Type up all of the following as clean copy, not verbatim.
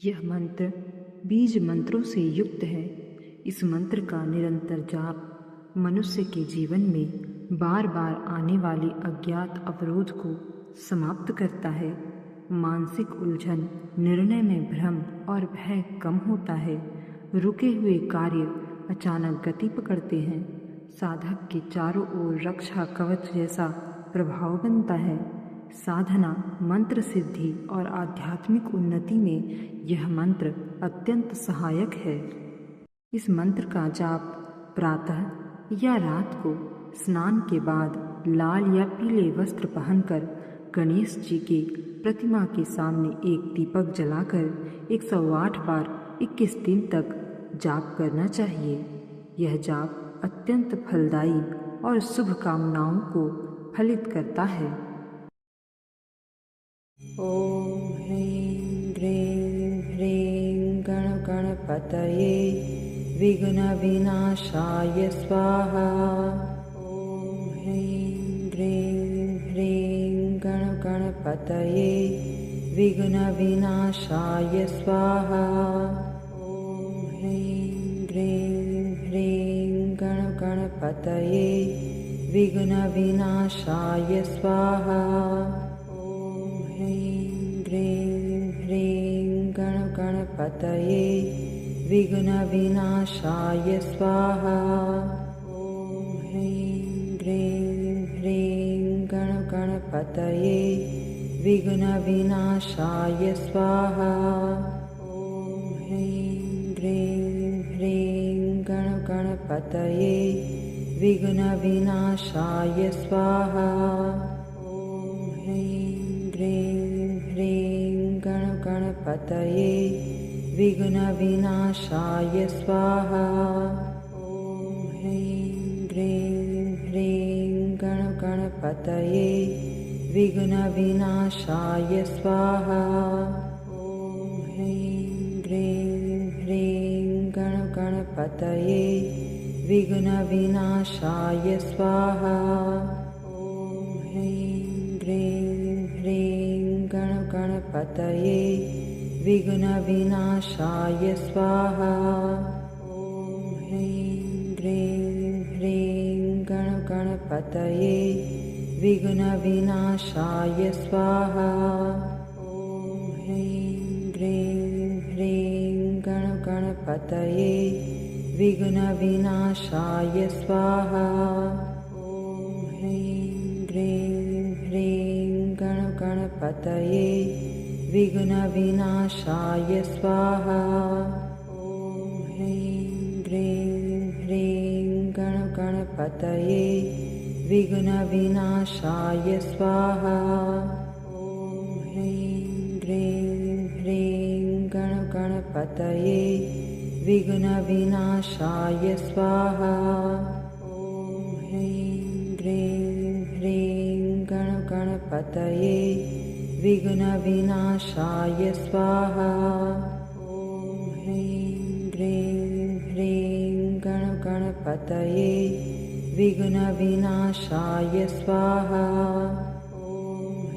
यह मंत्र बीज मंत्रों से युक्त है। इस मंत्र का निरंतर जाप मनुष्य के जीवन में बार बार आने वाले अज्ञात अवरोध को समाप्त करता है। मानसिक उलझन, निर्णय में भ्रम और भय कम होता है। रुके हुए कार्य अचानक गति पकड़ते हैं। साधक के चारों ओर रक्षा कवच जैसा प्रभाव बनता है। साधना, मंत्र सिद्धि और आध्यात्मिक उन्नति में यह मंत्र अत्यंत सहायक है। इस मंत्र का जाप प्रातः या रात को स्नान के बाद लाल या पीले वस्त्र पहनकर गणेश जी की प्रतिमा के सामने एक दीपक जलाकर 108 बार 21 दिन तक जाप करना चाहिए। यह जाप अत्यंत फलदायी और शुभ कामनाओं को फलित करता है। ॐ ह्रीं ह्रीं ह्रीं गणगणपतये विघ्नविनाशाय स्वाहा। ॐ ह्रीं ह्रीं ह्रीं गणगणपतये विघ्नविनाशाय स्वाहा। ॐ ह्रीं ह्रीं ह्रीं गणगणपतये विघ्नविनाशाय स्वाहा। ह्रीं ह्रीं ह्रीं गणगणपतये विघ्नविनाशाय स्वाहा। ॐ ह्रीं ह्रीं ह्रीं गणगणपतये विघ्नविनाशाय स्वाहा। ॐ ह्रीं ह्रीं ह्रीं गणगणपतये विघ्नविनाशाय स्वाहा। ह्रीं ह्रीं गणगणपतये विघ्नविनाशाय स्वाहा। ॐ ह्रीं ह्रीं ह्रीं गणगणपतये विघ्नविनाशाय स्वाहा। ॐ ह्रीं ह्रीं ह्रीं गणगणपतये विघ्नविनाशाय स्वाहा। ॐ ह्रीं ह्रीं ह्रीं गणगणपतये विघ्नविनाशाय स्वाहा। ॐ ह्रीं ह्रीं ह्रीं गणगणपतये विघ्नविनाशाय स्वाहा। ॐ ह्रीं ह्रीं ह्रीं गणगणपतये विघ्नविनाशाय स्वाहा। ॐ ह्रीं ह्रीं ह्रीं गणगणपतये विघ्नविनाशाय स्वाहा। ॐ ह्रीं ह्रीं ह्रीं गणगणपतये विघ्नविनाशाय स्वाहा। ॐ ह्रीं ह्रीं ह्रीं गणगणपतये विघ्नविनाशाय स्वाहा। ॐ ह्रीं ह्रीं ह्रीं गणगणपतये विघ्नविनाशाय स्वाहा। ॐ ह्रीं ह्रीं ह्रीं गणगणपतये विघ्नविनाशाय स्वाहा। ॐ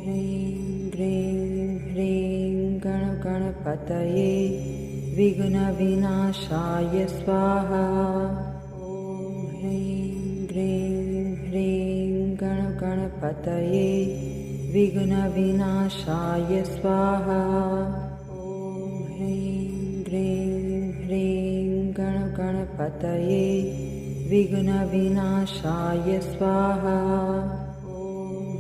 ह्रीं ह्रीं ह्रीं गणगणपतये विघ्नविनाशाय स्वाहा। ॐ ह्रीं ह्रीं ह्रीं गणगणपतये विघ्नविनाशाय स्वाहा। ॐ ह्रीं ह्रीं ह्रीं गणगणपतये विघ्नविनाशाय स्वाहा। ॐ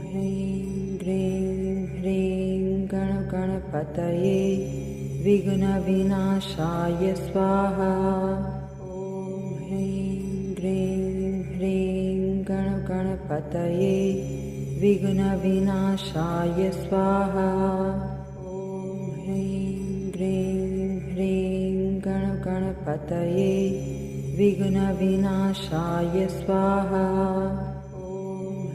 ह्रीं ह्रीं ह्रीं गणगणपतये विघ्नविनाशाय स्वाहा। ॐ ह्रीं ह्रीं ह्रीं गणगणपतये विघ्नविनाशाय स्वाहा। ॐ ह्रीं ह्रीं ह्रीं गणगणपतये विघ्नविनाशाय स्वाहा। ॐ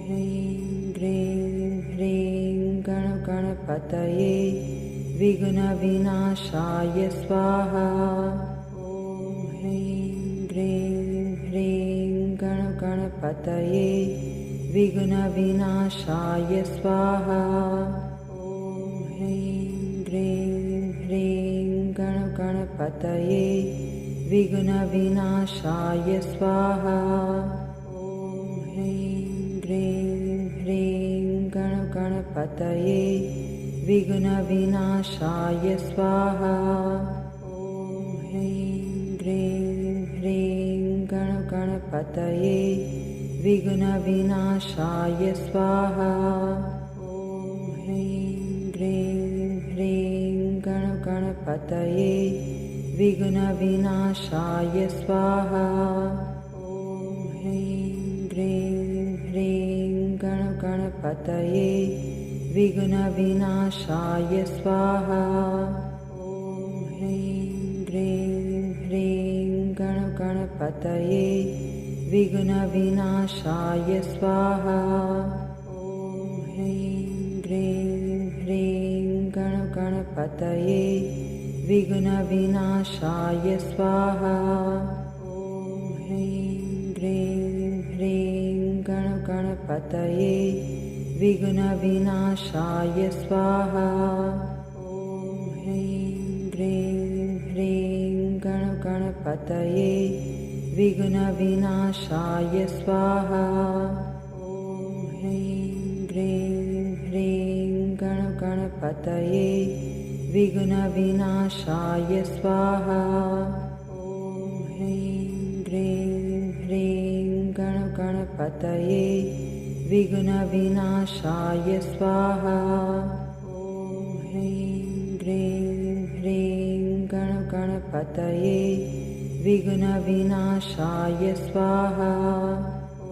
ह्रीं ह्रीं ह्रीं गणगणपतये विघ्नविनाशाय स्वाहा। ॐ ह्रीं ह्रीं ह्रीं गणगणपतये विघ्नविनाशाय स्वाहा। ॐ ह्रीं ह्रीं ह्रीं गणपतये विघ्नविनाशाय स्वाहा। ॐ ह्रीं ह्रीं ह्रीं गणपतये विघ्नविनाशाय स्वाहा। ॐ ह्रीं ह्रीं ह्रीं गणपतये विघ्नविनाशाय स्वाहा। ॐ ह्रीं ह्रीं ह्रीं गणपतये विघ्नविनाशाय स्वाहा। ॐ ह्रीं ह्रीं ह्रीं गणपतये विघ्नविनाशाय स्वाहा। ॐ ह्रीं ह्रीं ह्रीं गणपतये विघ्नविनाशाय स्वाहा। ॐ ह्रीं ह्रीं ह्रीं गणपतये विघ्नविनाशाय स्वाहा। ॐ ह्रीं ह्रीं ह्रीं गणपतये विघ्नविनाशाय स्वाहा। ॐ ह्रीं ह्रीं ह्रीं गणपतये विघ्नविनाशाय स्वाहा। ॐ ह्रीं ह्रीं ह्रीं गणपतये विघ्नविनाशाय स्वाहा। ॐ ह्रीं ह्रीं ह्रीं गणपतये विघ्नविनाशाय स्वाहा। ॐ ह्रीं ह्रीं ह्रीं गणपतये विघ्नविनाशाय स्वाहा। ॐ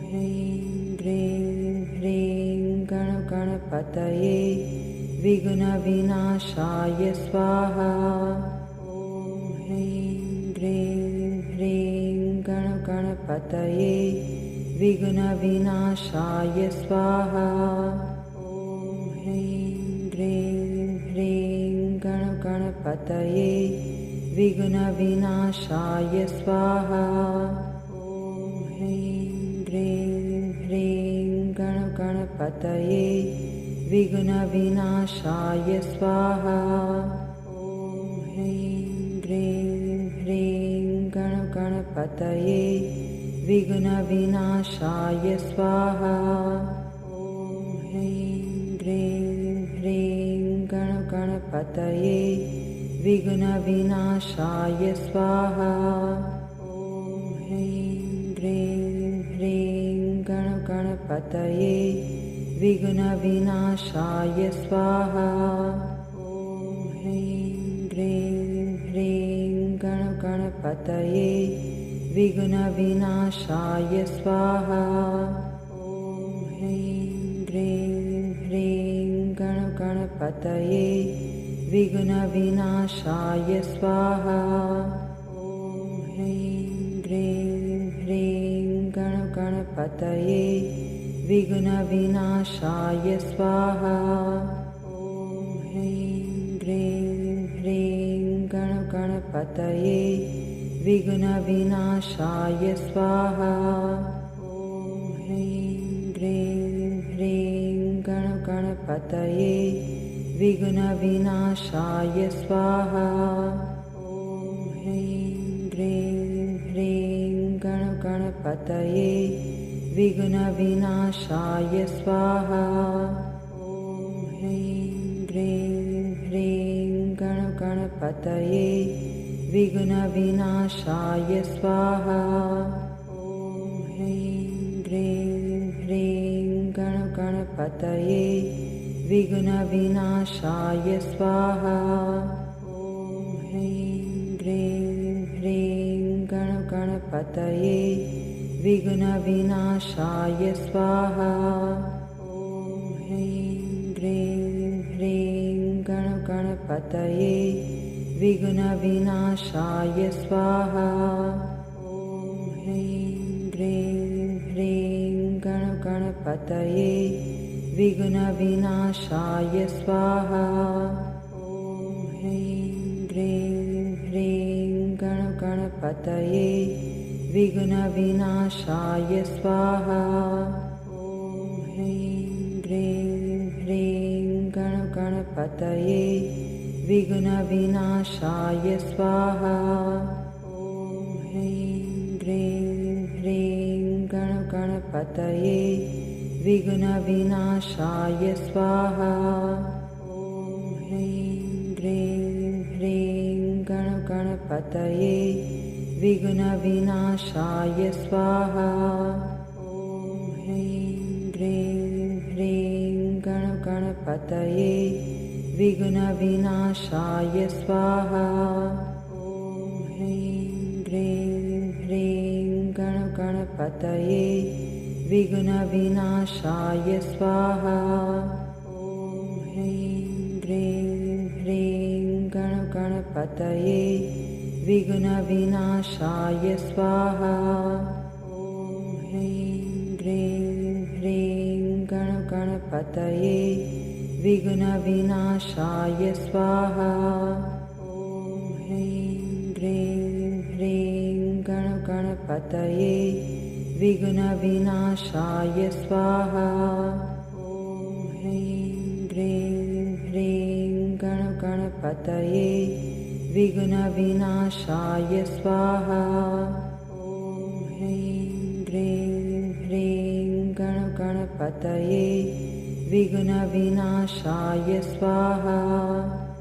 ह्रीं ह्रीं ह्रीं गणपतये विघ्नविनाशाय स्वाहा। ॐ ह्रीं ह्रीं ह्रीं गणपतये विघ्नविनाशाय स्वाहा। ॐ ह्रीं ह्रीं ह्रीं गणपतये विघ्नविनाशाय स्वाहा। ॐ ह्रीं ह्रीं ह्रीं गणपतये विघ्नविनाशाय स्वाहा। ॐ ह्रीं ह्रीं ह्रीं गणपतये विघ्नविनाशाय स्वाहा। ॐ ह्रीं ह्रीं ह्रीं गणपतये विघ्नविनाशाय स्वाहा। ॐ ह्रीं ह्रीं ह्रीं गणपतये विघ्नविनाशाय स्वाहा। ॐ ह्रीं ह्रीं ह्रीं गणपतये विघ्नविनाशाय स्वाहा। ॐ ह्रीं ह्रीं ह्रीं गणपतये विघ्नविनाशाय स्वाहा। ॐ ह्रीं ह्रीं ह्रीं गणपतये विघ्नविनाशाय स्वाहा। ॐ ह्रीं ह्रीं ह्रीं गणपतये विघ्नविनाशाय स्वाहा। ॐ ह्रीं ह्रीं ह्रीं गणपतये विघ्नविनाशाय स्वाहा। ॐ ह्रीं ह्रीं ह्रीं गणपतये विघ्नविनाशाय स्वाहा। ॐ ह्रीं ह्रीं ह्रीं गणपतये विघ्नविनाशाय स्वाहा। ॐ ह्रीं ह्रीं ह्रीं गणपतये विघ्नविनाशाय स्वाहा। ॐ ह्रीं ह्रीं ह्रीं गणपतये विघ्नविनाशाय स्वाहा। ॐ ह्रीं ह्रीं ह्रीं गणपतये विघ्नविनाशाय स्वाहा। ॐ ह्रीं ह्रीं ह्रीं गणपतये विघ्नविनाशाय स्वाहा। ॐ ह्रीं ह्रीं ह्रीं गणपतये विघ्नविनाशाय स्वाहा। ॐ ह्रीं ह्रीं ह्रीं गणपतये विघ्नविनाशाय स्वाहा। ॐ ह्रीं ह्रीं ह्रीं गणपतये विघ्नविनाशाय स्वाहा। ॐ ह्रीं ह्रीं ह्रीं गणपतये विघ्नविनाशाय स्वाहा। ॐ ह्रीं ह्रीं ह्रीं गणपतये विघ्नविनाशाय स्वाहा। ॐ ह्रीं ह्रीं ह्रीं गणपतये विघ्नविनाशाय स्वाहा। ॐ ह्रीं ह्रीं ह्रीं गणपतये विघ्नविनाशाय स्वाहा। ॐ ह्रीं ह्रीं ह्रीं गणपतये विघ्नविनाशाय स्वाहा। ॐ ह्रीं ह्रीं ह्रीं गणपतये विघ्नविनाशाय स्वाहा। ॐ ह्रीं ह्रीं ह्रीं गणपतये विघ्नविनाशाय स्वाहा। ॐ ह्रीं ह्रीं ह्रीं गणपतये विघ्नविनाशाय स्वाहा।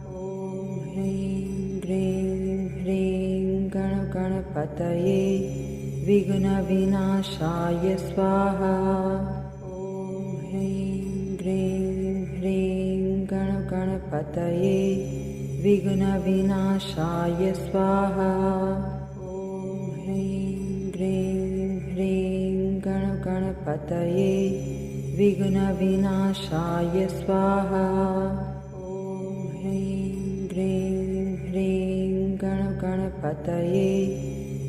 ॐ ह्रीं ह्रीं ह्रीं गणपतये विघ्नविनाशाय स्वाहा। ॐ ह्रीं ह्रीं ह्रीं गणपतये विघ्नविनाशाय स्वाहा। ॐ ह्रीं ह्रीं ह्रीं गणपतये विघ्नविनाशाय स्वाहा। ॐ ह्रीं ह्रीं ह्रीं गणपतये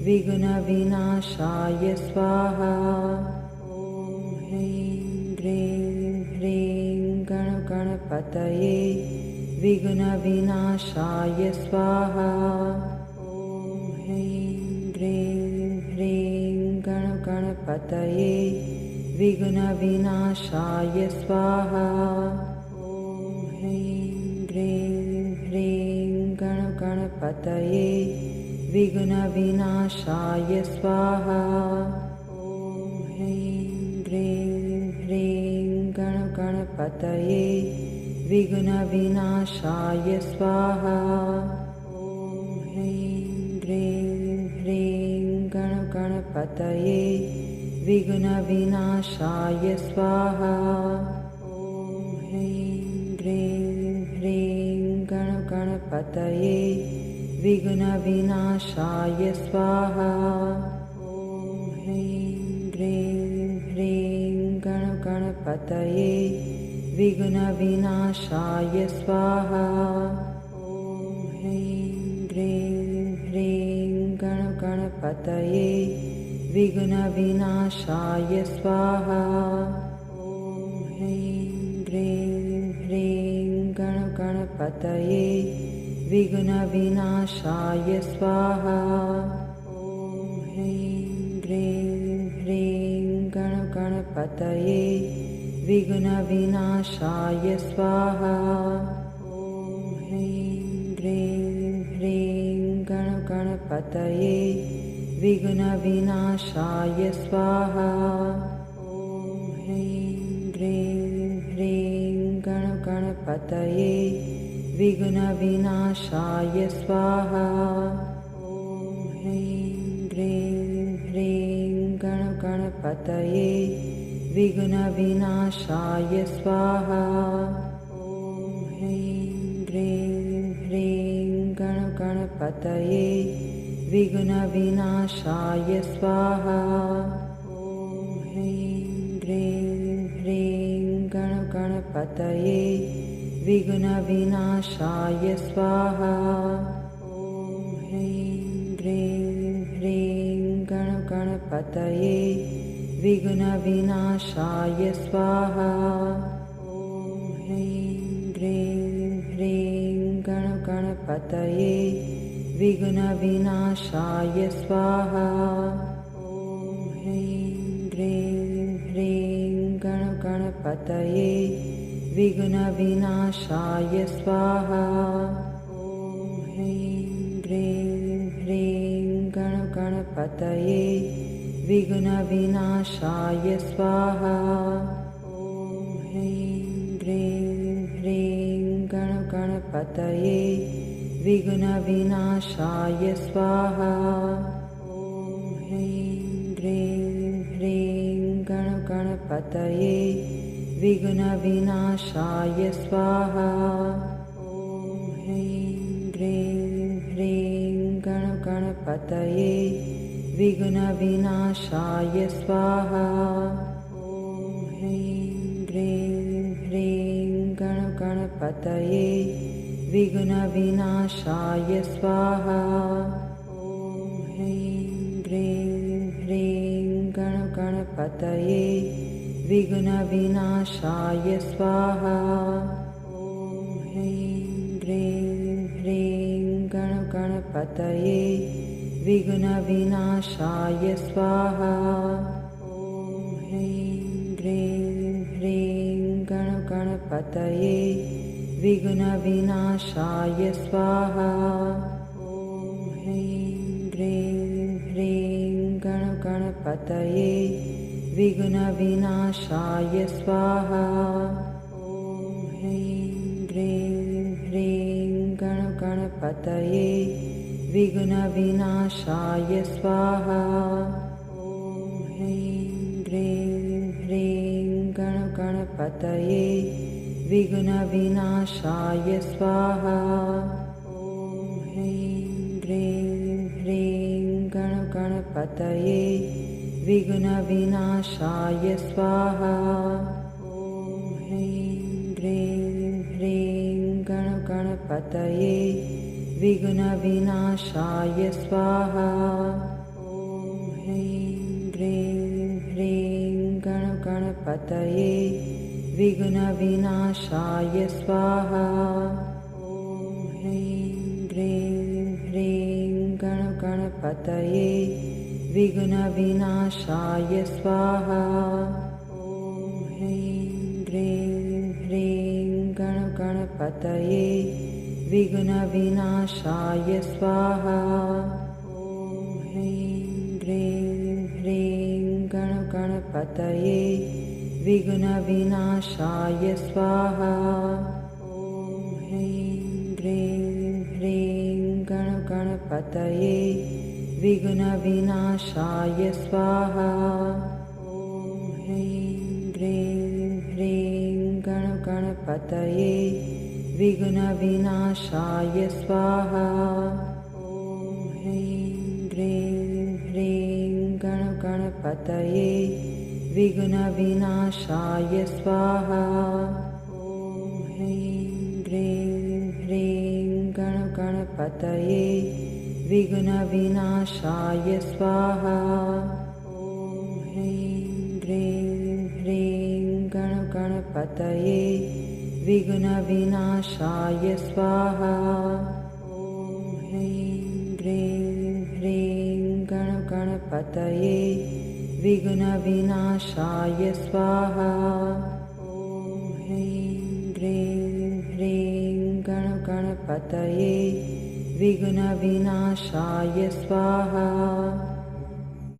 विघ्नविनाशाय स्वाहा। ॐ ह्रीं ह्रीं ह्रीं गणपतये विघ्नविनाशाय स्वाहा। ॐ ह्रीं ह्रीं ह्रीं गणपतये विघ्नविनाशाय स्वाहा। ॐ ह्रीं ह्रीं ह्रीं गणपतये विघ्नविनाशाय स्वाहा। ॐ ह्रीं ह्रीं ह्रीं गणपतये विघ्नविनाशाय स्वाहा। ॐ ह्रीं ह्रीं ह्रीं गणपतये विघ्नविनाशाय स्वाहा। ॐ ह्रीं ह्रीं ह्रीं गणपतये विघ्नविनाशाय स्वाहा। ॐ ह्रीं ह्रीं ह्रीं गणपतये विघ्नविनाशाय स्वाहा। ॐ ह्रीं ह्रीं ह्रीं गणपतये विघ्नविनाशाय स्वाहा। ॐ ह्रीं ह्रीं ह्रीं गणपतये विघ्नविनाशाय स्वाहा। ॐ ह्रीं ह्रीं ह्रीं गणपतये विघ्नविनाशाय स्वाहा। ॐ ह्रीं ह्रीं ह्रीं गणपतये विघ्नविनाशाय स्वाहा। ॐ ह्रीं ह्रीं ह्रीं गणपतये विघ्नविनाशाय स्वाहा। ॐ ह्रीं ह्रीं ह्रीं गणपतये विघ्नविनाशाय स्वाहा। ॐ ह्रीं ह्रीं ह्रीं गणपतये विघ्नविनाशाय स्वाहा। ॐ ह्रीं ह्रीं ह्रीं गणपतये विघ्नविनाशाय स्वाहा। ॐ ह्रीं ह्रीं ह्रीं गणपतये विघ्नविनाशाय स्वाहा। ॐ ह्रीं ह्रीं ह्रीं गणपतये विघ्नविनाशाय स्वाहा। ॐ ह्रीं ह्रीं ह्रीं गणपतये विघ्नविनाशाय स्वाहा। ह्रीं ह्रीं गणगणपतये विघ्नविनाशाय स्वाहा। ॐ ह्रीं ह्रीं ह्रीं गणगणपतये विघ्नविनाशाय स्वाहा। ॐ ह्रीं ह्रीं ह्रीं गणगणपतये विघ्नविनाशाय स्वाहा। ॐ ह्रीं ह्रीं ह्रीं गणगणपतये विघ्नविनाशाय स्वाहा। ॐ ह्रीं ह्रीं ह्रीं गणगणपतये विघ्नविनाशाय स्वाहा। ॐ ह्रीं ह्रीं ह्रीं गणगणपतये विघ्नविनाशाय स्वाहा। ॐ ह्रीं ह्रीं ह्रीं गणगणपतये विघ्नविनाशाय स्वाहा। ॐ ह्रीं ह्रीं ह्रीं गणगणपतये विघ्नविनाशाय स्वाहा। ॐ ह्रीं ह्रीं ह्रीं गणगणपतये विघ्नविनाशाय स्वाहा। ॐ ह्रीं ह्रीं ह्रीं गणगणपतये विघ्नविनाशाय स्वाहा। ॐ ह्रीं ह्रीं ह्रीं गणगणपतये विघ्नविनाशाय स्वाहा। ॐ ह्रीं ह्रीं ह्रीं गणगणपतये विघ्नविनाशाय स्वाहा। ॐ ह्रीं ह्रीं ह्रीं गणगणपतये विघ्नविनाशाय स्वाहा। ॐ ह्रीं ह्रीं ह्रीं गणगणपतये विघ्नविनाशाय स्वाहा। ॐ ह्रीं ह्रीं ह्रीं गणगणपतये विघ्नविनाशाय स्वाहा। ॐ ह्रीं ह्रीं ह्रीं गणगणपतये विघ्नविनाशाय स्वाहा। ॐ ह्रीं ह्रीं ह्रीं गणगणपतये विघ्नविनाशाय स्वाहा। ॐ ह्रीं ह्रीं ह्रीं गणगणपतये विघ्नविनाशाय स्वाहा। ॐ ह्रीं ह्रीं ह्रीं गणगणपतये विघ्नविनाशाय स्वाहा। ॐ ह्रीं ह्रीं ह्रीं गणगणपतये विघ्नविनाशाय स्वाहा। ॐ ह्रीं ह्रीं ह्रीं गणगणपतये विघ्नविनाशाय स्वाहा। ॐ ह्रीं ह्रीं ह्रीं गणगणपतये विघ्नविनाशाय स्वाहा। ॐ ह्रीं ह्रीं ह्रीं गणगणपतये विघ्नविनाशाय स्वाहा। ॐ ह्रीं ह्रीं ह्रीं गणगणपतये विघ्नविनाशाय स्वाहा।